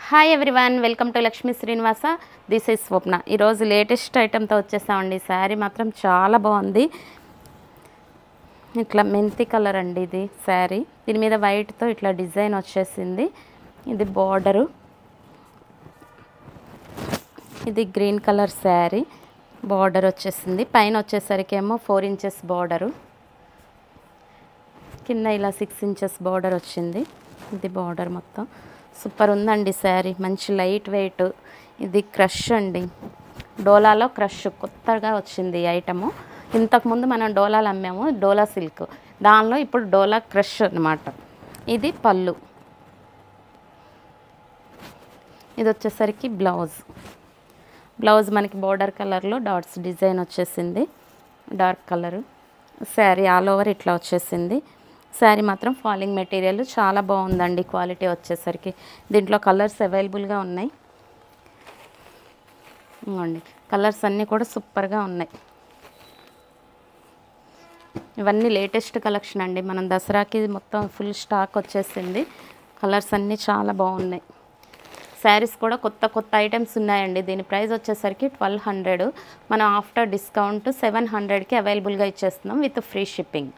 Hi everyone, welcome to Lakshmi Srinivasa. This is Swapna. ఈరోజు latest ఐటెంతో వచ్చేసామండి. శారీ మాత్రం చాలా బాగుంది. ఇట్లా మెంతి కలర్ అండి ఇది శారీ. దీని మీద వైట్తో ఇట్లా డిజైన్ వచ్చేసింది. ఇది బార్డరు. ఇది గ్రీన్ కలర్ శారీ. బార్డర్ వచ్చేసింది. పైన వచ్చేసరికి ఏమో 4 ఇంచెస్ బార్డరు, కింద ఇలా 6 ఇంచెస్ బార్డర్ వచ్చింది. ఇది బార్డర్ మొత్తం సూపర్ ఉందండి శారీ. మంచి లైట్ వెయిట్. ఇది క్రష్ అండి, డోలాలో క్రష్ కొత్తగా వచ్చింది ఐటము. ఇంతకుముందు మనం డోలాలు అమ్మాము, డోలా సిల్క్. దానిలో ఇప్పుడు డోలా క్రష్ అన్నమాట. ఇది పళ్ళు. ఇది వచ్చేసరికి బ్లౌజ్ మనకి బోర్డర్ కలర్లో డాట్స్ డిజైన్ వచ్చేసింది, dark colour. Sari all over ఇట్లా వచ్చేసింది. శారీ మాత్రం ఫాలింగ్ మెటీరియల్ చాలా బాగుందండి. క్వాలిటీ వచ్చేసరికి దీంట్లో కలర్స్ అవైలబుల్గా ఉన్నాయి. ఇవ్వండి, కలర్స్ అన్నీ కూడా సూపర్గా ఉన్నాయి. ఇవన్నీ లేటెస్ట్ కలెక్షన్ అండి. మనం దసరాకి మొత్తం ఫుల్ స్టాక్ వచ్చేసింది. కలర్స్ అన్నీ చాలా బాగున్నాయి. శారీస్ కూడా కొత్త ఐటమ్స్ ఉన్నాయండి. దీని ప్రైస్ వచ్చేసరికి 1200. మనం ఆఫ్టర్ డిస్కౌంట్ 700కి అవైలబుల్గా ఇచ్చేస్తున్నాం విత్ ఫ్రీ షిప్పింగ్.